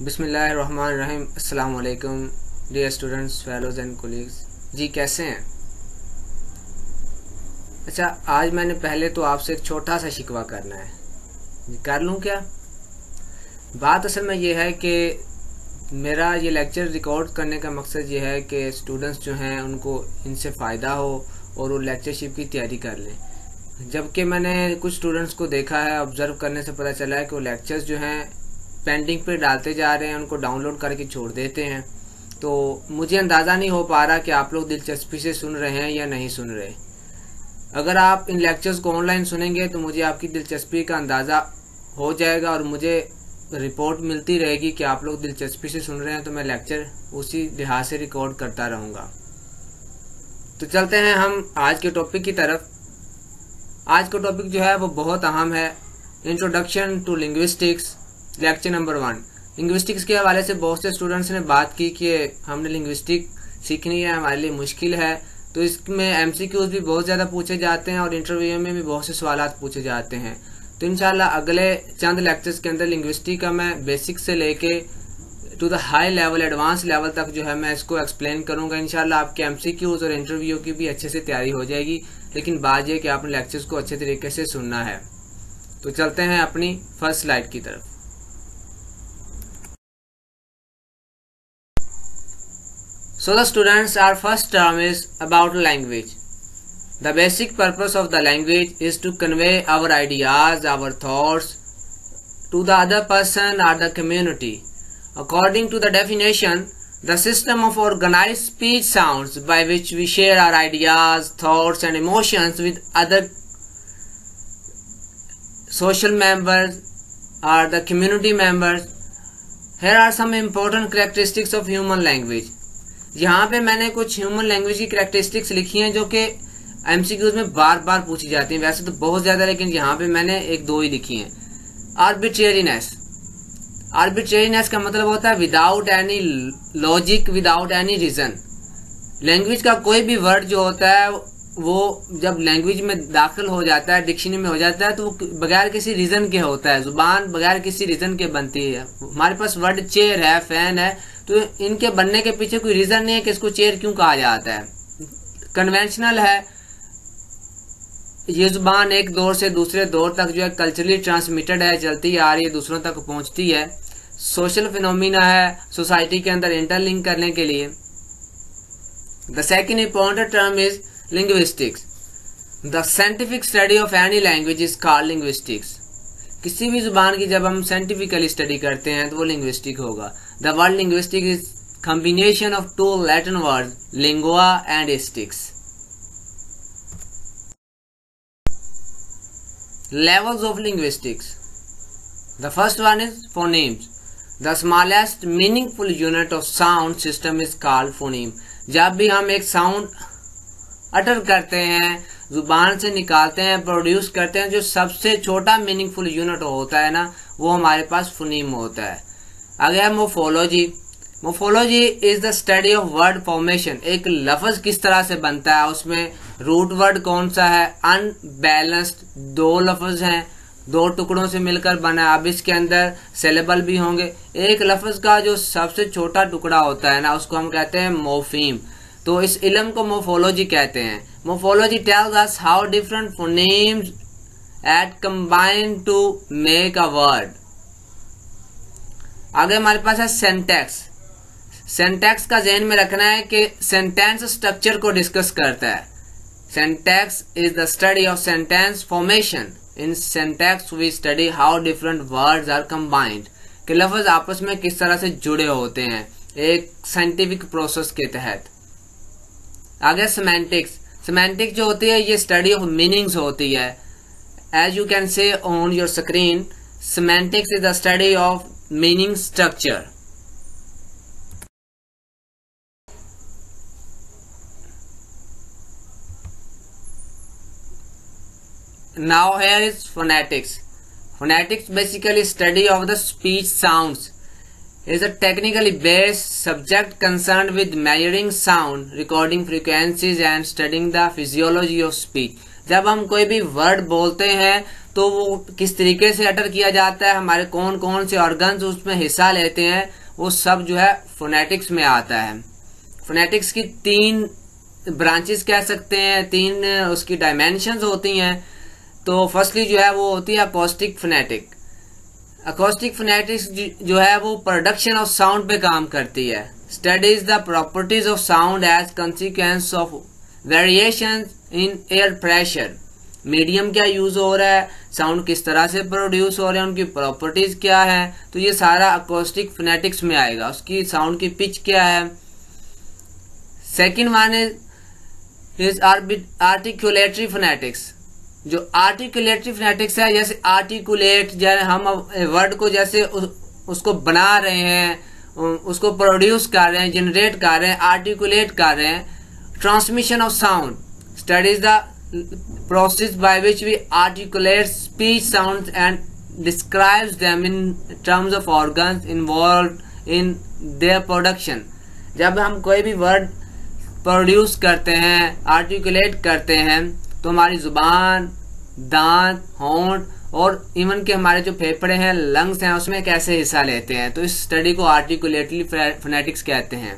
बिस्मिल्लाहिर्रहमानिर्रहीम। अस्सलाम वालेकुम dear students, fellows and colleagues. जी कैसे हैं? अच्छा, आज मैंने पहले तो आपसे एक छोटा सा शिकवा करना है। जी कर लूँ क्या? बात असल में ये है कि मेरा ये लेक्चर रिकॉर्ड करने का मकसद ये है कि स्टूडेंट्स जो हैं उनको इनसे फ़ायदा हो और वो लेक्चरशिप की तैयारी कर लें। जबकि मैंने कुछ स्टूडेंट्स को देखा है, ऑब्ज़र्व करने से पता चला है कि वो लेक्चर्स जो हैं पेंडिंग पे डालते जा रहे हैं, उनको डाउनलोड करके छोड़ देते हैं। तो मुझे अंदाज़ा नहीं हो पा रहा कि आप लोग दिलचस्पी से सुन रहे हैं या नहीं सुन रहे। अगर आप इन लेक्चर्स को ऑनलाइन सुनेंगे तो मुझे आपकी दिलचस्पी का अंदाज़ा हो जाएगा और मुझे रिपोर्ट मिलती रहेगी कि आप लोग दिलचस्पी से सुन रहे हैं, तो मैं लेक्चर उसी लिहाज से रिकॉर्ड करता रहूँगा। तो चलते हैं हम आज के टॉपिक की तरफ। आज का टॉपिक जो है वो बहुत अहम है, introduction to linguistics, lecture number 1। Linguistics के हवाले से बहुत से स्टूडेंट्स ने बात की कि हमने लिंग्विस्टिक सीखनी है, हमारे लिए मुश्किल है। तो इसमें एमसीक्यूज भी बहुत ज़्यादा पूछे जाते हैं और इंटरव्यू में भी बहुत से सवाल पूछे जाते हैं। तो इंशाल्लाह अगले चंद लेक्चर्स के अंदर लिंग्विस्टिक का मैं बेसिक से लेके to the high level, advance level तक जो है मैं इसको एक्सप्लेन करूंगा। इंशाल्लाह आपके एमसीक्यूज और इंटरव्यू की भी अच्छे से तैयारी हो जाएगी, लेकिन बात यह कि आपने लेक्चर्स को अच्छे तरीके से सुनना है। तो चलते हैं अपनी फर्स्ट स्लाइड की तरफ। So the students, our first term is about language. The basic purpose of the language is to convey our ideas, our thoughts to the other person or the community. According to the definition, the system of organized speech sounds by which we share our ideas, thoughts and emotions with other social members or the community members. Here are some important characteristics of human language. यहाँ पे मैंने कुछ human language की characteristics लिखी हैं जो कि MCQs में बार बार पूछी जाती हैं। वैसे तो बहुत ज़्यादा, लेकिन यहाँ पे मैंने एक दो ही लिखी हैं। आर्बिट्रेरीनेस। आर्बिट्रेरीनेस का मतलब होता है without any logic, without any reason. Language का कोई भी वर्ड जो होता है वो जब लैंग्वेज में दाखिल हो जाता है, डिक्शनरी में हो जाता है, तो वो बगैर किसी रीजन के होता है। जुबान बगैर किसी रीजन के बनती है। हमारे पास वर्ड चेयर है, फैन है, तो इनके बनने के पीछे कोई रीजन नहीं है कि इसको चेयर क्यों कहा जाता है। कन्वेंशनल है। ये जुबान एक दौर से दूसरे दौर तक जो है कल्चरली ट्रांसमिटेड है, चलती आ रही है, दूसरों तक पहुंचती है। सोशल फिनोमिना है, सोसाइटी के अंदर इंटरलिंक करने के लिए। The second important term is linguistics. The scientific study of any language is called linguistics. किसी भी जुबान की जब हम साइंटिफिकली स्टडी करते हैं तो वो लिंग्विस्टिक होगा। The word linguistic is combination of two Latin word lingua and sticks. Levels of linguistics. The first one is phonemes. The smallest meaningful unit of sound system is called phoneme. जब भी हम एक sound अटर करते हैं, जुबान से निकालते हैं, प्रोड्यूस करते हैं, जो सबसे छोटा मीनिंगफुल यूनिट होता है ना, वो हमारे पास फोनीम होता है। आगे है morphology. Morphology is the study of word formation. एक लफ्ज किस तरह से बनता है, उसमें रूट वर्ड कौन सा है, अनबैलेंस्ड दो लफ्ज हैं, दो टुकड़ों से मिलकर बना। अब इसके अंदर सिलेबल भी होंगे। एक लफ्ज का जो सबसे छोटा टुकड़ा होता है ना, उसको हम कहते हैं मोफीम। तो इस इल्म को मोफोलॉजी कहते हैं। Morphology tells us how different phonemes at combine to make a word. आगे हमारे पास है सेंटेक्स। सेंटेक्स का ध्यान में रखना है कि सेंटेंस स्ट्रक्चर को डिस्कस करता है। Syntax is the study of sentence formation. In syntax we study how different words are combined, कि लफ्ज आपस में किस तरह से जुड़े होते हैं एक साइंटिफिक प्रोसेस के तहत। आगे सेमेंटिक्स। सेमेंटिक्स जो होती है ये स्टडी ऑफ मीनिंग्स होती है। As you can see on your screen, semantics is the study of meaning structure. Now here is phonetics. Phonetics basically study of the speech sounds. It is a technically based subject concerned with measuring sound, recording frequencies and studying the physiology of speech. जब हम कोई भी word बोलते हैं तो वो किस तरीके से अटर किया जाता है, हमारे कौन कौन से ऑर्गन्स उसमें हिस्सा लेते हैं, वो सब जो है फोनेटिक्स में आता है। फोनेटिक्स की 3 ब्रांचेस कह सकते हैं, 3 उसकी डायमेंशंस होती हैं। तो फर्स्टली जो है वो होती है अकोस्टिक फोनेटिक। अकोस्टिक फोनेटिक्स जो है वो प्रोडक्शन ऑफ साउंड पे काम करती है। Studies the properties of sound as consequence of variation in air pressure. Medium क्या यूज हो रहा है, साउंड किस तरह से प्रोड्यूस हो रहे हैं, उनकी प्रॉपर्टीज क्या है, तो ये सारा अकोस्टिक फोनेटिक्स में आएगा। उसकी साउंड की पिच क्या है। Second one is articulatory phonetics. जो आर्टिकुलेटरी फोनेटिक्स है, जैसे आर्टिकुलेट, जैसे हम वर्ड को जैसे उसको बना रहे हैं, उसको प्रोड्यूस कर रहे हैं, जनरेट कर रहे हैं, आर्टिकुलेट कर रहे हैं। Transmission of sound studies the process by which we articulate speech sound and describes them in terms of organs involved in their production. जब हम कोई भी वर्ड प्रोड्यूस करते हैं, आर्टिकुलेट करते हैं, तो हमारी जुबान, दांत, होंठ और इवन के हमारे जो फेफड़े हैं, लंग्स हैं, उसमें कैसे हिस्सा लेते हैं। तो इस स्टडी को आर्टिकुलेटरी फोनेटिक्स कहते हैं।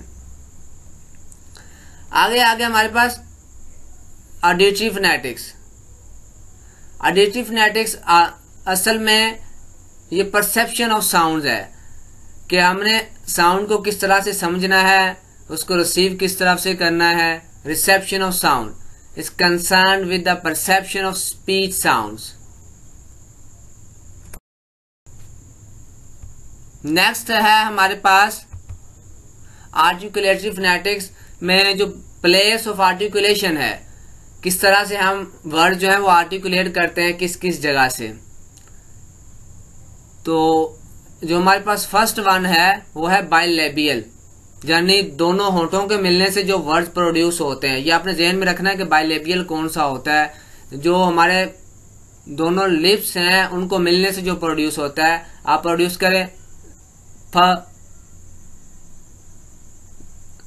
आगे हमारे पास ऑडिटरी फोनेटिक्स। ऑडिटरी फोनेटिक्स असल में ये परसेप्शन ऑफ साउंड है कि हमने साउंड को किस तरह से समझना है, उसको रिसीव किस तरह से करना है। Reception of sound is concerned with the perception of speech sounds. Next है हमारे पास आर्टिकुलेटरी फोनेटिक्स में जो प्लेस ऑफ आर्टिकुलेशन है, किस तरह से हम वर्ड जो है वो आर्टिकुलेट करते हैं, किस किस जगह से। तो जो हमारे पास फर्स्ट वन है वो है बाइलेबियल, यानी दोनों होठों के मिलने से जो वर्ड्स प्रोड्यूस होते हैं। ये आपने ध्यान में रखना है कि बाइलेबियल कौन सा होता है। जो हमारे दोनों लिप्स हैं उनको मिलने से जो प्रोड्यूस होता है। आप प्रोड्यूस करें फ,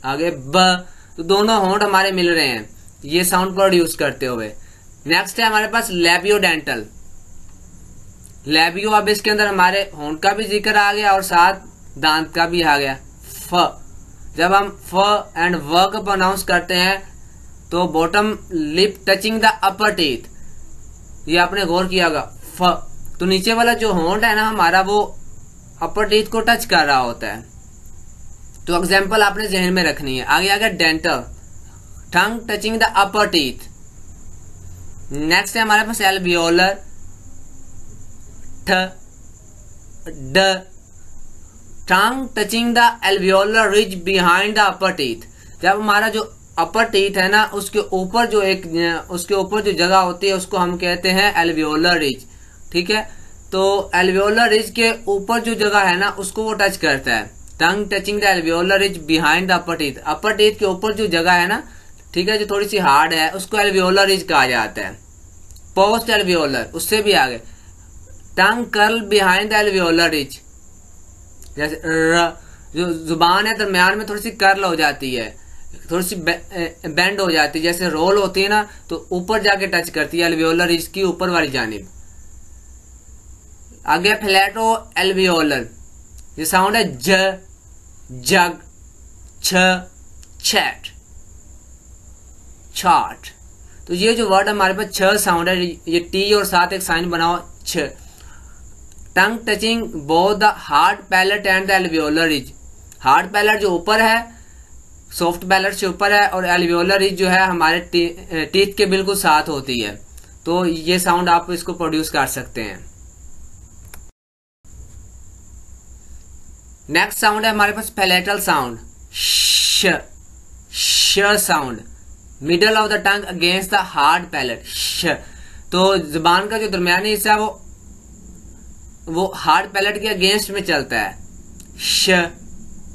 आगे ब, तो दोनों होंठ हमारे मिल रहे हैं ये साउंड प्रोड्यूस करते हुए। नेक्स्ट है हमारे पास लैबियोडेंटल। लैबियो, अब इसके अंदर हमारे होंठ का भी जिक्र आ गया और साथ दांत का भी आ गया। फ, जब हम फ एंड व को प्रोनाउंस करते हैं तो bottom lip touching the upper teeth, ये आपने गौर किया होगा। फ, तो नीचे वाला जो होंठ है ना हमारा, वो अपर टीथ को टच कर रहा होता है। तो एग्जांपल आपने जहन में रखनी है। आगे dental, tongue touching the upper teeth. Next है हमारे पास एल्वियोलर, ठ, ड, tongue touching the alveolar ridge behind the upper teeth. जब हमारा जो अपर टीथ है ना, उसके ऊपर जो जगह होती है उसको हम कहते हैं एल्वियोलर रिज। ठीक है, तो एल्वियोलर रिज के ऊपर जो जगह है ना उसको वो टच करता है। Tongue touching the alveolar ridge behind the upper teeth. Upper teeth के ऊपर जो जगह है ना, ठीक है, जो थोड़ी सी हार्ड है, उसको एल्वियोलर रिज कहा जाता है। पोस्ट एल्वियोलर, उससे भी आगे। Tongue curl behind the alveolar ridge, जैसे र, जो जुबान है दरम्यान में थोड़ी सी कर्ल हो जाती है, थोड़ी सी बेंड हो जाती है, जैसे रोल होती है ना, तो ऊपर जाके टच करती है एल्वियोलर रिज की ऊपर वाली जानिब। आगे फ्लैटो एल्वियोलर, ये साउंड है ज, जग, छ, चैट, चार्ट। तो ये जो वर्ड हमारे पास छ साउंड है, ये टी और साथ एक साइन बनाओ छ। Tongue touching both the hard palate and the alveolar ridge. Hard palate जो ऊपर है, सॉफ्ट पैलेट से ऊपर है, और एल्वियोलर रिज जो है हमारे टीथ के बिल्कुल साथ होती है। तो ये साउंड आप इसको प्रोड्यूस कर सकते हैं। नेक्स्ट साउंड है हमारे पास पैलेटल साउंड, श, श sound, middle of the tongue against the hard palette, श। तो जुबान का जो दरमियानी हिस्सा है वो हार्ड पैलेट के अगेंस्ट में चलता है। श,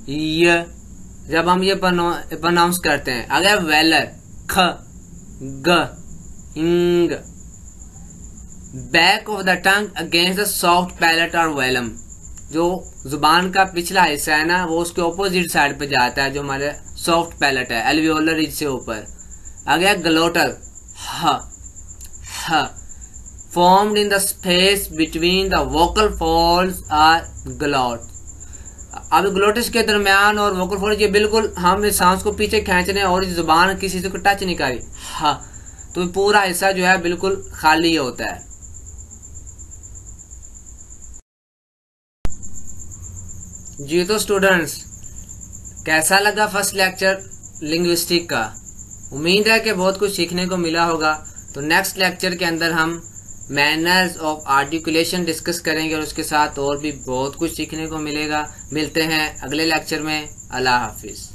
य, जब हम ये प्रोनाउंस करते हैं। आगे वेलर, ख, ग, इंग, back of the tongue against the soft palate और वेलम। जो जुबान का पिछला हिस्सा है ना, वो उसके ऑपोजिट साइड पे जाता है, जो हमारे सॉफ्ट पैलेट है, एल्वियोलर रिज से ऊपर। आगे ग्लोटल, ह, ह, formed in the space between the vocal folds are glots। अब ग्लोटिस के दरमियान और वोकल फोल्ड, ये बिल्कुल हम इस सांस को पीछे खींच रहे हैं और इस जुबान किसी से को टच नहीं कर रही, हाँ, तो पूरा हिस्सा जो है बिल्कुल खाली होता है। जी तो स्टूडेंट्स, कैसा लगा फर्स्ट लेक्चर लिंग्विस्टिक का? उम्मीद है कि बहुत कुछ सीखने को मिला होगा। तो नेक्स्ट लेक्चर के अंदर हम मैनर्स ऑफ आर्टिकुलेशन डिस्कस करेंगे और उसके साथ और भी बहुत कुछ सीखने को मिलेगा। मिलते हैं अगले लेक्चर में। अल्लाह हाफिज।